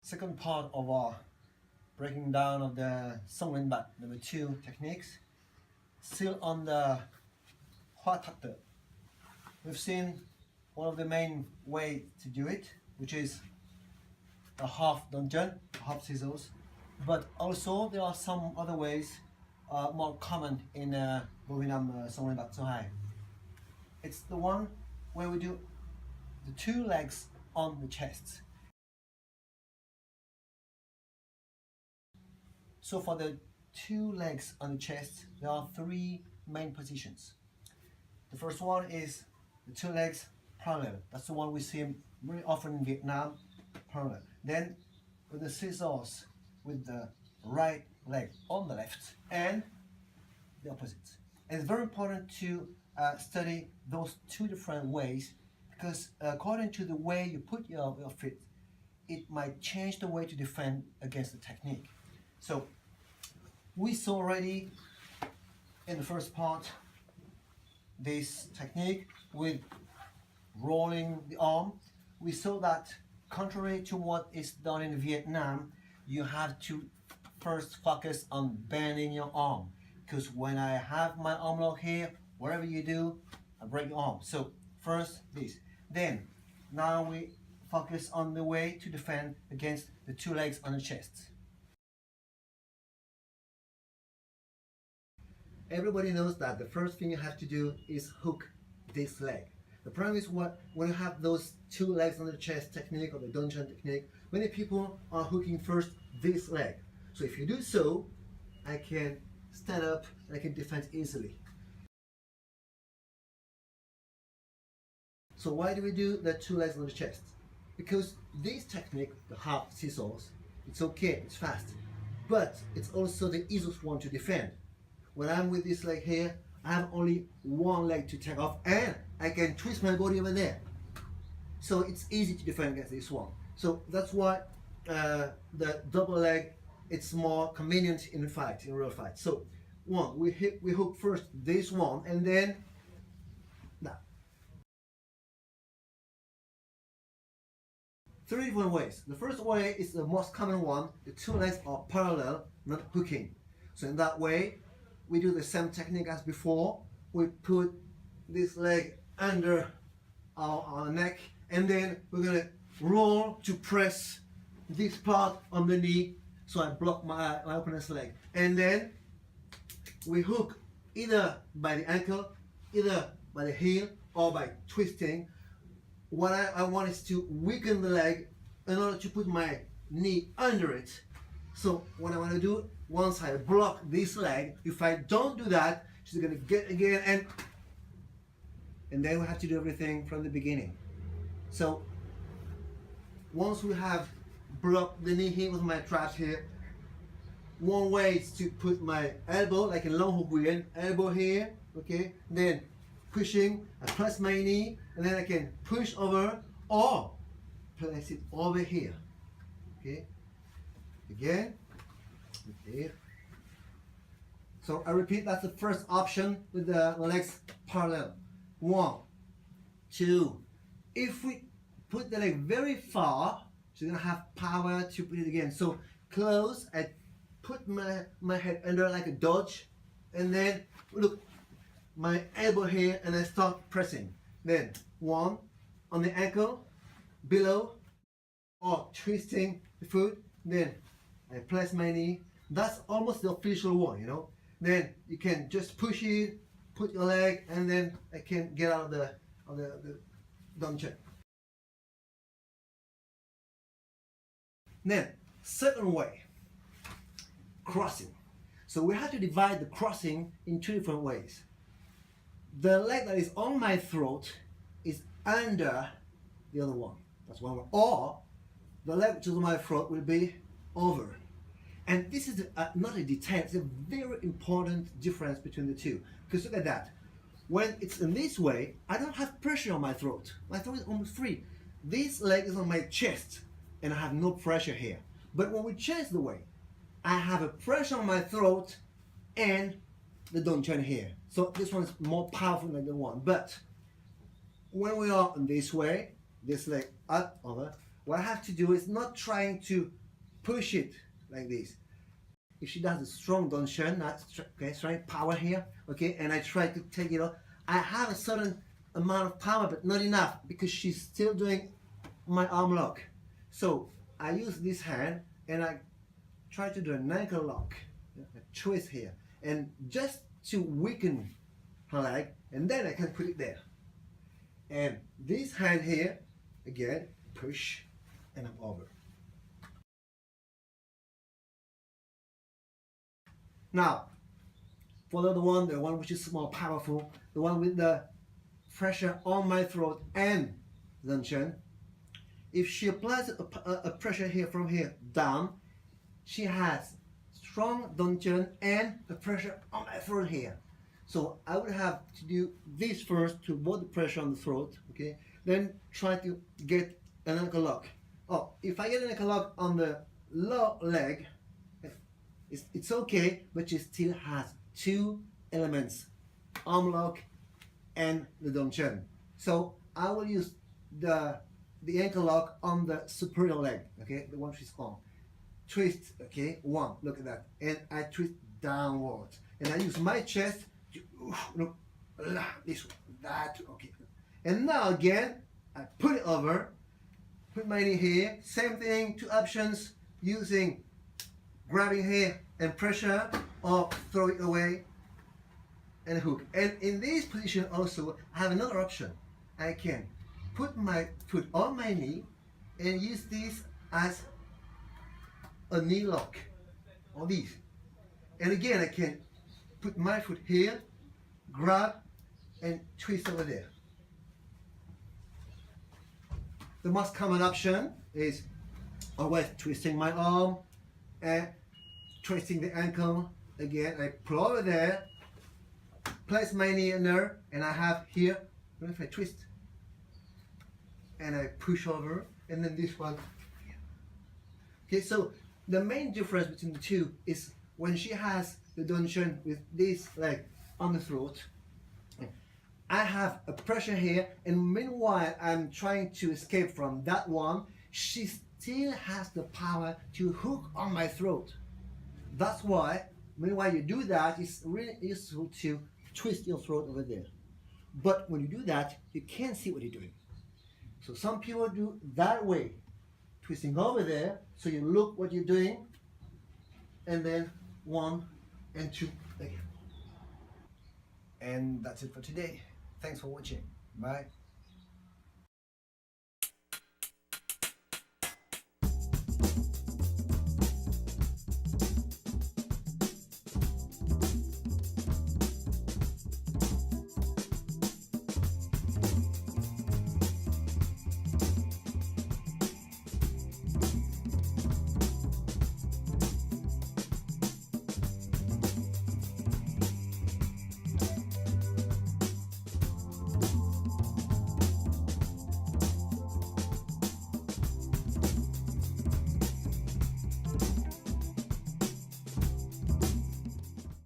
second part of our breaking down of the Song Luyen Vat number 2 techniques. Still on the Hoa Tat. We've seen one of the main ways to do it, which is a half dungeon, half scissors. But also there are some other ways more common in Vovinam Song Luyen Vat So High. It's the one where we do the two legs on the chest. So for the two legs on the chest, there are three main positions. The first one is the two legs parallel. That's the one we see very often in Vietnam, parallel. Then with the scissors with the right leg on the left and the opposite. And it's very important to study those two different ways, because according to the way you put your feet, it might change the way to defend against the technique. So we saw already in the first part this technique with rolling the arm. We saw that contrary to what is done in Vietnam, you have to first focus on bending your arm, because when I have my arm lock here, whatever you do, I break your arm. So first this, then now we focus on the way to defend against the two legs on the chest. Everybody knows that the first thing you have to do is hook this leg. The problem is when you have those two legs on the chest technique or the dungeon technique, many people are hooking first this leg. So if you do so, I can stand up and I can defend easily. So why do we do the two legs on the chest? Because this technique, the half scissors, it's okay, it's fast, but it's also the easiest one to defend. When I'm with this leg here, I have only one leg to take off and I can twist my body over there. So it's easy to defend against this one. So that's why the double leg, it's more convenient in fight, in real fight. So we hook first this one and then that. Three different ways. The first way is the most common one. The two legs are parallel, not hooking. So in that way, we do the same technique as before. We put this leg under our neck and then we're going to roll to press this part on the knee, so I block my opponent's leg. And then we hook either by the ankle, either by the heel, or by twisting. What I want is to weaken the leg in order to put my knee under it. So what I want to do, once I block this leg, if I don't do that, she's going to get again, and then we have to do everything from the beginning. So once we have blocked the knee here with my traps here, one way is to put my elbow, like in long hook Nguyen, elbow here, okay, then pushing, I press my knee, and then I can push over or place it over here, okay, again, okay. So I repeat, that's the first option with the legs parallel. 1, 2. If we put the leg very far, she's gonna have power to put it again. So close, I put my head under like a dodge, and then look, my elbow here, and I start pressing. Then 1 on the ankle, below, or twisting the foot. Then I place my knee. That's almost the official one, you know. Then you can just push it, put your leg, and then I can get out of the dungeon. Then, second way, crossing. So we have to divide the crossing in two different ways. The leg that is on my throat is under the other one. That's one way. Or the leg which is on my throat will be over. And this is not a detail, it's a very important difference between the two. Because look at that. When it's in this way, I don't have pressure on my throat. My throat is almost free. This leg is on my chest, and I have no pressure here. But when we change the way, I have a pressure on my throat and the dungeon here. So this one is more powerful than the one. But when we are in this way, this leg up, over, what I have to do is not trying to push it like this. If she does a strong donshan, okay, strong power here, okay, and I try to take it off, I have a certain amount of power, but not enough because she's still doing my arm lock. So I use this hand and I try to do an ankle lock, a twist here, and just to weaken her leg, and then I can put it there. And this hand here, again, push, and I'm over. Now, for the one which is more powerful, the one with the pressure on my throat and Zanshan, if she applies a pressure here from here down, she has strong Dongchen and the pressure on my throat here. So I would have to do this first to avoid the pressure on the throat, okay? Then try to get an ankle lock. Oh, if I get an ankle lock on the low leg, it's okay, but she still has two elements, arm lock and the Dongchen. So I will use the ankle lock on the superior leg, okay, the one she's on. Twist, okay, one, look at that, and I twist downward, and I use my chest to look this one, that, okay, and now again I put it over, put my knee here, same thing, two options, using grabbing here and pressure, or throw it away and hook. And in this position also I have another option. I can put my foot on my knee and use this as a knee lock, or this. And again I can put my foot here, grab and twist over there. The most common option is always twisting my arm and twisting the ankle. Again, I pull over there, place my knee in there, and I have here, if I twist, and I push over, and then this one. Okay, so the main difference between the two is when she has the Dongchen with this leg on the throat, I have a pressure here, and meanwhile I'm trying to escape from that one, she still has the power to hook on my throat. That's why, meanwhile you do that, it's really useful to twist your throat over there. But when you do that, you can't see what you're doing. So some people do that way, twisting over there, so you look what you're doing, and then 1 and 2 again. And that's it for today. Thanks for watching. Bye.